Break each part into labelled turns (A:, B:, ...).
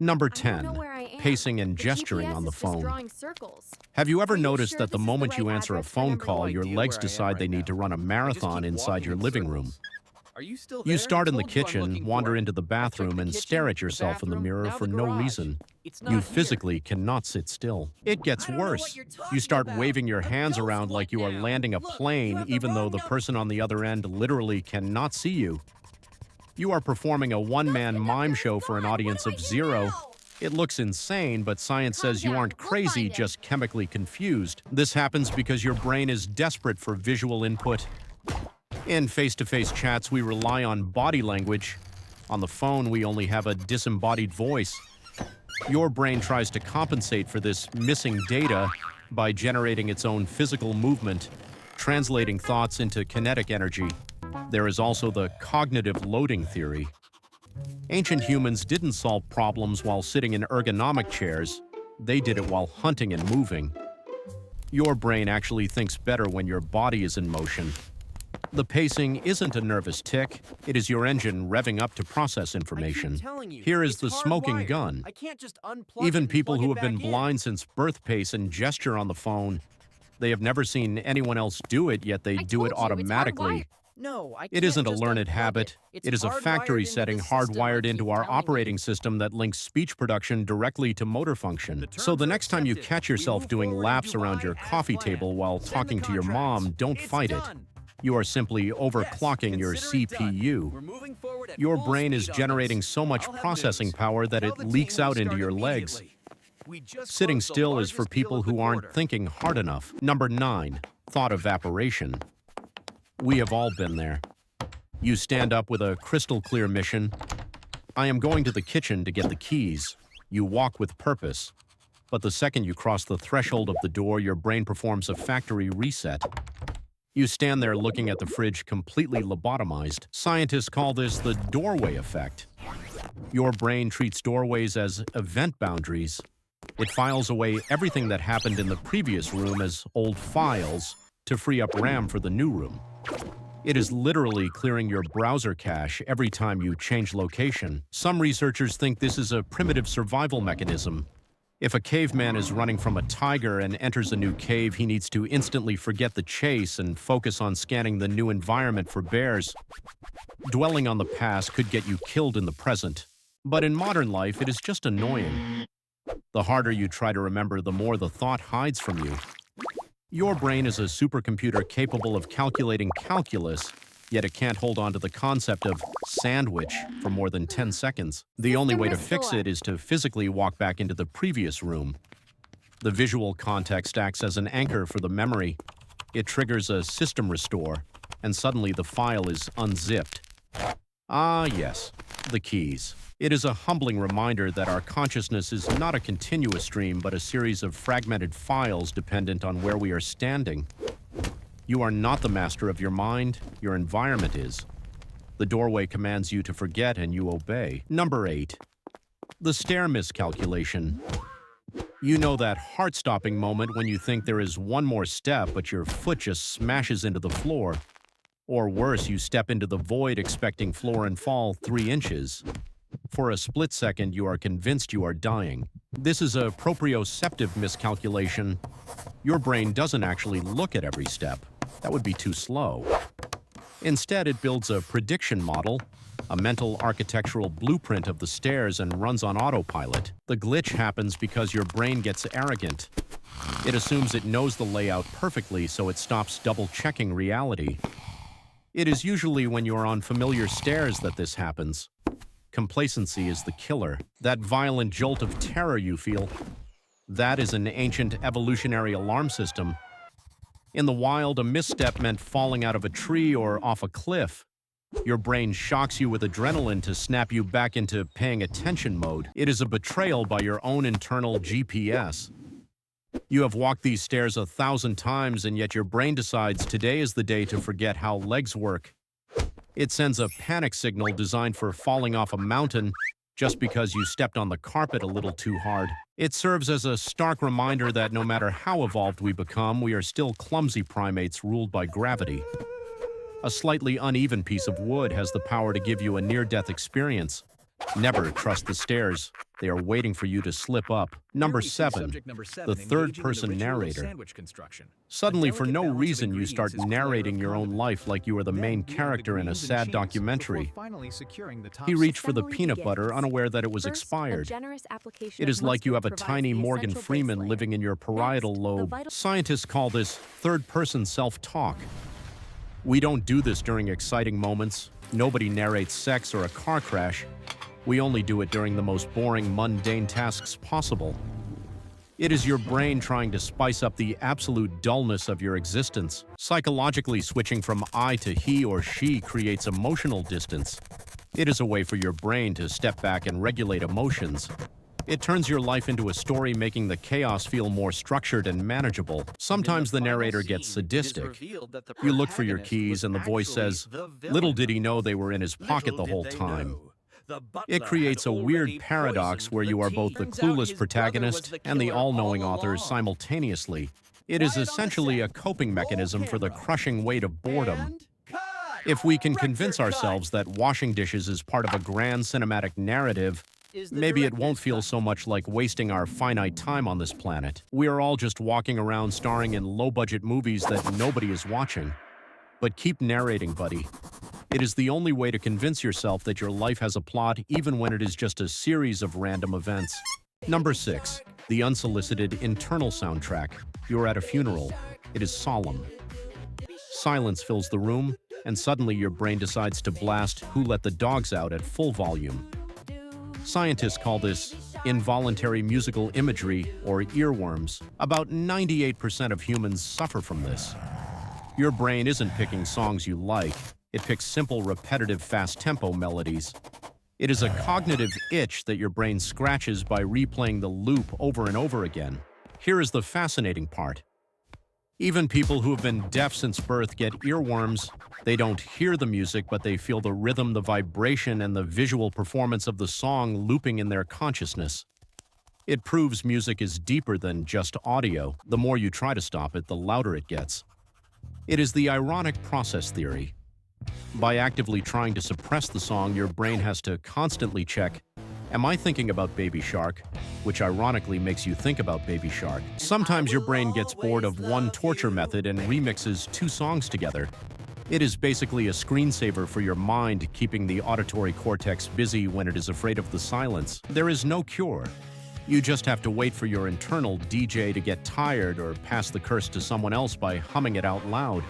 A: Number
B: I don't know
A: 10.
B: where I am.
A: Pacing and
B: The
A: gesturing
B: GPS
A: on the
B: is just
A: phone.
B: drawing circles.
A: Have you ever
B: Are you
A: noticed
B: sure
A: that the
B: this is the
A: moment
B: right
A: you answer a
B: address? I
A: phone
B: never-
A: call,
C: No
A: your
C: idea
A: legs
C: where I am
A: decide they
C: right
A: need to
C: now.
A: run a
C: I just
A: marathon
C: keep
A: inside
C: walking
A: your
C: in
A: living room?
C: circles. Are you still there?
A: You start in the
C: Told you I'm
A: kitchen,
C: looking
A: wander
C: for it.
A: into the
C: I checked
A: bathroom,
C: the
A: and
C: kitchen,
A: stare at
C: the
A: yourself in the
C: bathroom,
A: mirror
C: now
A: for
C: the
A: no
C: garage.
A: reason.
C: It's
A: You
C: not here.
A: physically cannot sit still. It gets
D: I don't know
A: worse.
D: what you're
A: You
D: talking
A: start
D: about.
A: waving your
D: A
A: hands
D: ghost
A: around like you are
D: now.
A: landing a
D: Look, you
A: plane,
D: have the
A: even though
D: wrong
A: the
D: number.
A: person on the other end literally cannot see you. You are performing a one-man mime show for an audience of 0. It looks insane, but science says you aren't crazy, just chemically confused. This happens because your brain is desperate for visual input. In face-to-face chats, we rely on body language. On the phone, we only have a disembodied voice. Your brain tries to compensate for this missing data by generating its own physical movement, translating thoughts into kinetic energy. There is also the cognitive loading theory. Ancient humans didn't solve problems while sitting in ergonomic chairs. They did it while hunting and moving. Your brain actually thinks better when your body is in motion. The pacing isn't a nervous tick. It is your engine revving up to process information. Here is the smoking gun.
C: I can't just unplug
A: Even
C: it and
A: people
C: plug
A: who
C: it
A: have been
C: back in.
A: blind since birth pace and gesture on the phone. They have never seen anyone else do it, yet they
B: I
A: do it
B: told you, it's
A: automatically.
D: No, I
A: It
D: can't
A: isn't a
D: just
A: learned
D: unplug
A: habit.
D: It's
A: It is a
D: hardwired
A: factory
D: into
A: setting
D: the system, I
A: hardwired
D: keep
A: into our
D: telling you.
A: operating system that links speech production directly to motor function. So the
C: terms are
A: next time you
C: accepted.
A: catch
C: We
A: yourself
C: move
A: doing
C: forward in
A: laps around your
C: July as
A: coffee
C: planned.
A: table while
C: Send the
A: talking to your
C: contracts.
A: mom, don't
C: It's
A: fight it.
C: done.
A: You are simply overclocking your
C: consider it done.
A: CPU.
C: We're moving forward at
A: Your
C: full
A: brain is
C: speed on
A: generating
C: this.
A: so much
C: I'll have
A: processing
C: news.
A: power that
C: Tell
A: it
C: the
A: leaks
C: team we
A: out into
C: start
A: your legs.
C: immediately. We just
A: Sitting
C: closed the
A: still is for
C: largest deal
A: people
C: of the
A: who aren't
C: quarter.
A: thinking hard enough. Number 9. Thought evaporation. We have all been there. You stand up with a crystal clear mission. I am going to the kitchen to get the keys. You walk with purpose. But the second you cross the threshold of the door, your brain performs a factory reset. You stand there looking at the fridge completely lobotomized. Scientists call this the doorway effect. Your brain treats doorways as event boundaries. It files away everything that happened in the previous room as old files to free up RAM for the new room. It is literally clearing your browser cache every time you change location. Some researchers think this is a primitive survival mechanism. If a caveman is running from a tiger and enters a new cave, he needs to instantly forget the chase and focus on scanning the new environment for bears. Dwelling on the past could get you killed in the present. But in modern life, it is just annoying. The harder you try to remember, the more the thought hides from you. Your brain is a supercomputer capable of calculating calculus, yet it can't hold on to the concept of sandwich for more than 10 seconds. The only way to fix it is to physically walk back into the previous room. The visual context acts as an anchor for the memory. It triggers a system restore, and suddenly the file is unzipped. Ah, yes, the keys. It is a humbling reminder that our consciousness is not a continuous stream, but a series of fragmented files dependent on where we are standing. You are not the master of your mind, your environment is. The doorway commands you to forget and you obey. Number 8. The stair miscalculation. You know that heart-stopping moment when you think there is one more step, but your foot just smashes into the floor. Or worse, you step into the void expecting floor and fall 3 inches. For a split second, you are convinced you are dying. This is a proprioceptive miscalculation. Your brain doesn't actually look at every step. That would be too slow. Instead, it builds a prediction model, a mental architectural blueprint of the stairs, and runs on autopilot. The glitch happens because your brain gets arrogant. It assumes it knows the layout perfectly, so it stops double-checking reality. It is usually when you are on familiar stairs that this happens. Complacency is the killer. That violent jolt of terror you feel, that is an ancient evolutionary alarm system. In the wild, a misstep meant falling out of a tree or off a cliff. Your brain shocks you with adrenaline to snap you back into paying attention mode. It is a betrayal by your own internal GPS. You have walked these stairs 1,000 times, and yet your brain decides today is the day to forget how legs work. It sends a panic signal designed for falling off a mountain just because you stepped on the carpet a little too hard. It serves as a stark reminder that no matter how evolved we become, we are still clumsy primates ruled by gravity. A slightly uneven piece of wood has the power to give you a near-death experience. Never trust the stairs. They are waiting for you to slip up. Number
C: Here we see
A: 7.
C: subject number 7
A: The
C: engaging in
A: third-person
C: ritual of
A: narrator.
C: sandwich construction.
A: Suddenly,
C: A
A: for
C: delicate
A: no
C: balance of
A: reason, you
C: ingredients
A: start
C: is clear
A: narrating
C: of
A: your own
C: condiment.
A: life like you are the
C: Then
A: main
C: we add the
A: character in a
C: greens and
A: sad
C: cheese
A: documentary.
C: before finally securing the top
A: He reached for the
B: Assembly
A: peanut butter,
B: begins.
A: unaware that it was
B: First,
A: expired.
B: a generous application
A: It
B: of
A: is like you have a
B: mustard
A: tiny
B: provides the
A: Morgan
B: essential
A: Freeman
B: base layer.
A: living in your parietal
B: Next, the
A: lobe.
B: vital-
A: Scientists call this third-person self-talk. We don't do this during exciting moments. Nobody narrates sex or a car crash. We only do it during the most boring, mundane tasks possible. It is your brain trying to spice up the absolute dullness of your existence. Psychologically, switching from I to he or she creates emotional distance. It is a way for your brain to step back and regulate emotions. It turns your life into a story, making the chaos feel more structured and manageable. Sometimes the narrator gets sadistic. You look for your keys and the voice says, "Little did he know they were in his pocket the whole time." It creates a weird paradox where you are both the clueless protagonist and the all-knowing author simultaneously. It is essentially a coping mechanism for the crushing weight of boredom. If we can convince ourselves that washing dishes is part of a grand cinematic narrative, maybe it won't feel so much like wasting our finite time on this planet. We are all just walking around starring in low-budget movies that nobody is watching. But keep narrating, buddy. It is the only way to convince yourself that your life has a plot, even when it is just a series of random events. Number 6. The unsolicited internal soundtrack. You're at a funeral. It is solemn. Silence fills the room, and suddenly your brain decides to blast "Who Let the Dogs Out" at full volume. Scientists call this involuntary musical imagery, or earworms. About 98% of humans suffer from this. Your brain isn't picking songs you like. It picks simple, repetitive, fast-tempo melodies. It is a cognitive itch that your brain scratches by replaying the loop over and over again. Here is the fascinating part. Even people who have been deaf since birth get earworms. They don't hear the music, but they feel the rhythm, the vibration, and the visual performance of the song looping in their consciousness. It proves music is deeper than just audio. The more you try to stop it, the louder it gets. It is the ironic process theory. By actively trying to suppress the song, your brain has to constantly check, "Am I thinking about Baby Shark?" which ironically makes you think about Baby Shark. Sometimes your brain gets bored of one torture method and remixes 2 songs together. It is basically a screensaver for your mind, keeping the auditory cortex busy when it is afraid of the silence. There is no cure. You just have to wait for your internal DJ to get tired or pass the curse to someone else by humming it out loud.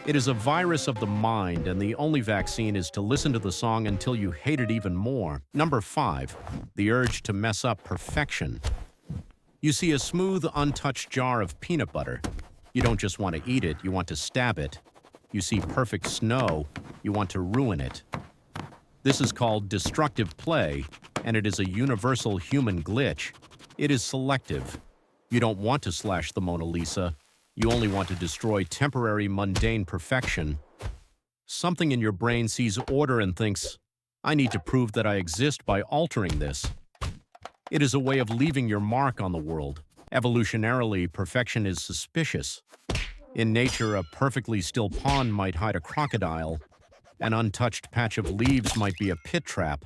A: It is a virus of the mind, and the only vaccine is to listen to the song until you hate it even more. Number 5. The urge to mess up perfection. You see a smooth, untouched jar of peanut butter. You don't just want to eat it, you want to stab it. You see perfect snow, you want to ruin it. This is called destructive play, and it is a universal human glitch. It is selective. You don't want to slash the Mona Lisa. You only want to destroy temporary, mundane perfection. Something in your brain sees order and thinks, "I need to prove that I exist by altering this." It is a way of leaving your mark on the world. Evolutionarily, perfection is suspicious. In nature, a perfectly still pond might hide a crocodile. An untouched patch of leaves might be a pit trap.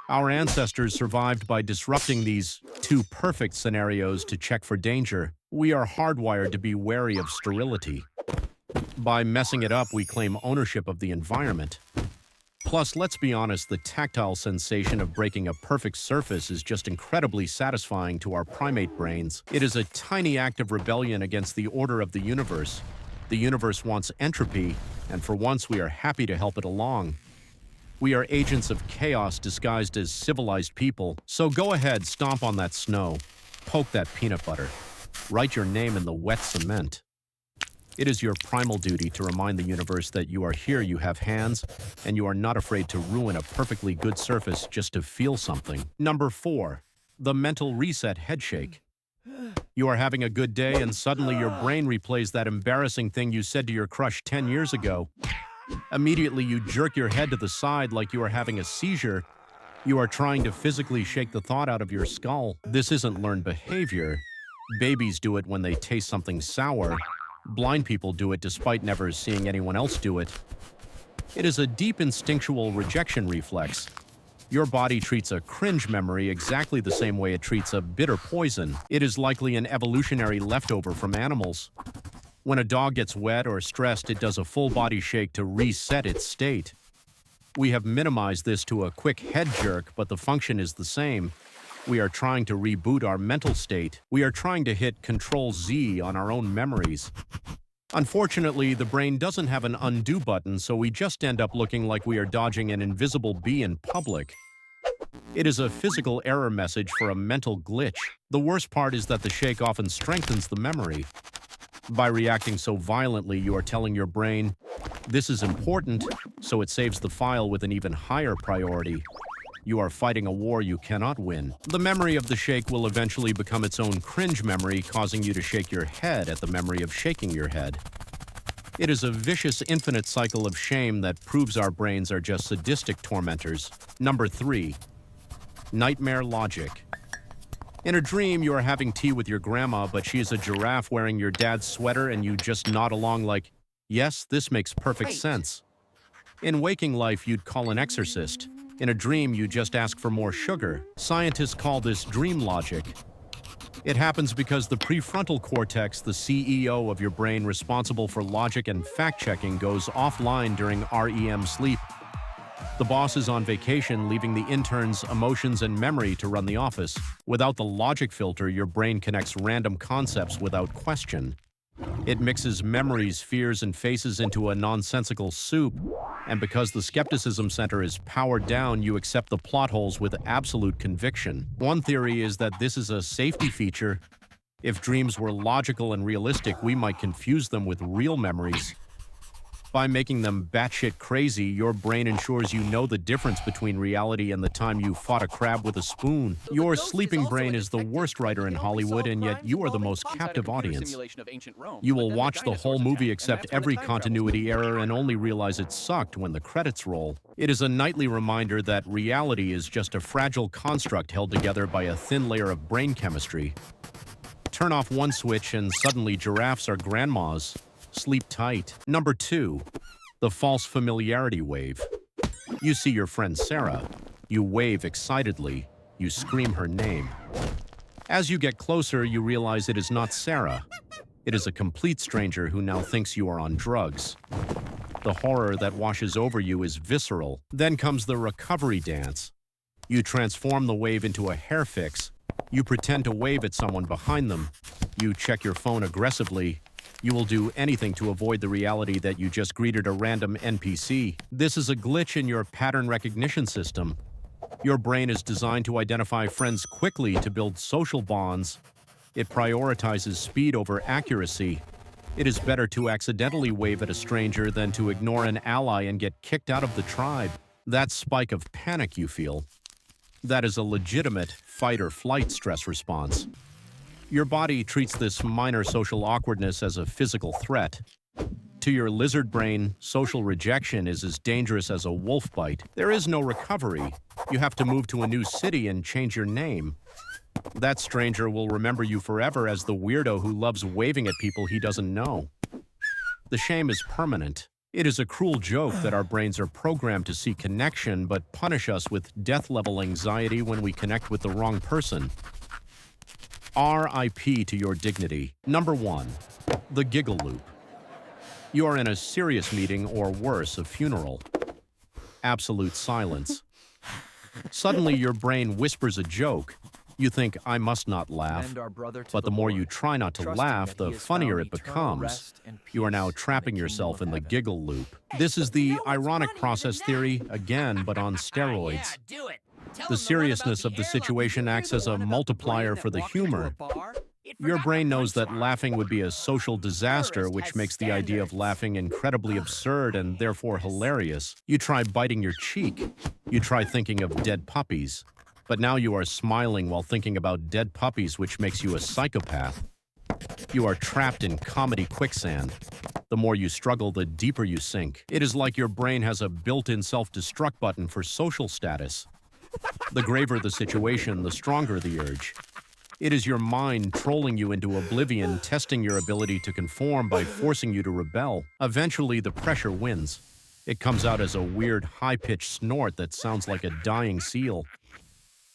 A: Our ancestors survived by disrupting these too perfect scenarios to check for danger. We are hardwired to be wary of sterility. By messing it up, we claim ownership of the environment. Plus, let's be honest, the tactile sensation of breaking a perfect surface is just incredibly satisfying to our primate brains. It is a tiny act of rebellion against the order of the universe. The universe wants entropy, and for once we are happy to help it along. We are agents of chaos disguised as civilized people, so go ahead, stomp on that snow, poke that peanut butter, write your name in the wet cement. It is your primal duty to remind the universe that you are here, you have hands, and you are not afraid to ruin a perfectly good surface just to feel something. Number 4. The mental reset headshake. You are having a good day and suddenly your brain replays that embarrassing thing you said to your crush 10 years ago. Immediately you jerk your head to the side like you are having a seizure. You are trying to physically shake the thought out of your skull. This isn't learned behavior. Babies do it when they taste something sour. Blind people do it despite never seeing anyone else do it. It is a deep instinctual rejection reflex. Your body treats a cringe memory exactly the same way it treats a bitter poison. It is likely an evolutionary leftover from animals. When a dog gets wet or stressed, it does a full body shake to reset its state. We have minimized this to a quick head jerk, but the function is the same. We are trying to reboot our mental state. We are trying to hit Control-Z on our own memories. Unfortunately, the brain doesn't have an undo button, so we just end up looking like we are dodging an invisible bee in public. It is a physical error message for a mental glitch. The worst part is that the shake often strengthens the memory. By reacting so violently, you are telling your brain, "This is important," so it saves the file with an even higher priority. You are fighting a war you cannot win. The memory of the shake will eventually become its own cringe memory, causing you to shake your head at the memory of shaking your head. It is a vicious, infinite cycle of shame that proves our brains are just sadistic tormentors. Number 3. Nightmare logic. In a dream, you are having tea with your grandma, but she is a giraffe wearing your dad's sweater, and you just nod along like, "Yes, this makes perfect sense." In waking life, you'd call an exorcist. In a dream, you just ask for more sugar. Scientists call this dream logic. It happens because the prefrontal cortex, the CEO of your brain responsible for logic and fact-checking, goes offline during REM sleep. The boss is on vacation, leaving the interns' emotions and memory to run the office. Without the logic filter, your brain connects random concepts without question. It mixes memories, fears, and faces into a nonsensical soup. And because the skepticism center is powered down, you accept the plot holes with absolute conviction. One theory is that this is a safety feature. If dreams were logical and realistic, we might confuse them with real memories. By making them batshit crazy, your brain ensures you know the difference between reality and the time you fought a crab with a spoon. Your sleeping brain is the worst writer in Hollywood, and yet you are the most captive audience. You will watch the whole movie, accept every continuity error, and only realize it sucked when the credits roll. It is a nightly reminder that reality is just a fragile construct held together by a thin layer of brain chemistry. Turn off one switch and suddenly giraffes are grandmas. Sleep tight. Number 2. The false familiarity wave. You see your friend Sarah. You wave excitedly. You scream her name. As you get closer, you realize it is not Sarah. It is a complete stranger who now thinks you are on drugs. The horror that washes over you is visceral. Then comes the recovery dance. You transform the wave into a hair fix. You pretend to wave at someone behind them. You check your phone aggressively. You will do anything to avoid the reality that you just greeted a random NPC. This is a glitch in your pattern recognition system. Your brain is designed to identify friends quickly to build social bonds. It prioritizes speed over accuracy. It is better to accidentally wave at a stranger than to ignore an ally and get kicked out of the tribe. That spike of panic you feel, that is a legitimate fight or flight stress response. Your body treats this minor social awkwardness as a physical threat. To your lizard brain, social rejection is as dangerous as a wolf bite. There is no recovery. You have to move to a new city and change your name. That stranger will remember you forever as the weirdo who loves waving at people he doesn't know. The shame is permanent. It is a cruel joke that our brains are programmed to seek connection but punish us with death-level anxiety when we connect with the wrong person. RIP to your dignity. Number 1. The giggle loop. You are in a serious meeting, or worse, a funeral. Absolute silence. Suddenly, your brain whispers a joke. You think, "I must not laugh." But the more you try not to laugh, the funnier it becomes. You are now trapping yourself in the giggle loop. This is the ironic process theory, again, but on steroids. The seriousness of the situation acts as a multiplier for the humor. Your brain knows that laughing would be a social disaster, which makes the idea of laughing incredibly absurd and therefore hilarious. You try biting your cheek. You try thinking of dead puppies. But now you are smiling while thinking about dead puppies, which makes you a psychopath. You are trapped in comedy quicksand. The more you struggle, the deeper you sink. It is like your brain has a built-in self-destruct button for social status. The graver the situation, the stronger the urge. It is your mind trolling you into oblivion, testing your ability to conform by forcing you to rebel. Eventually, the pressure wins. It comes out as a weird, high-pitched snort that sounds like a dying seal.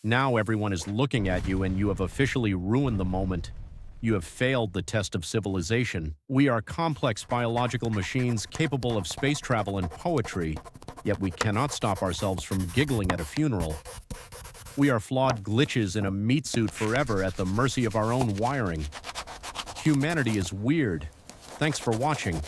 A: Now everyone is looking at you and you have officially ruined the moment. You have failed the test of civilization. We are complex biological machines capable of space travel and poetry, yet we cannot stop ourselves from giggling at a funeral. We are flawed glitches in a meat suit forever at the mercy of our own wiring. Humanity is weird. Thanks for watching.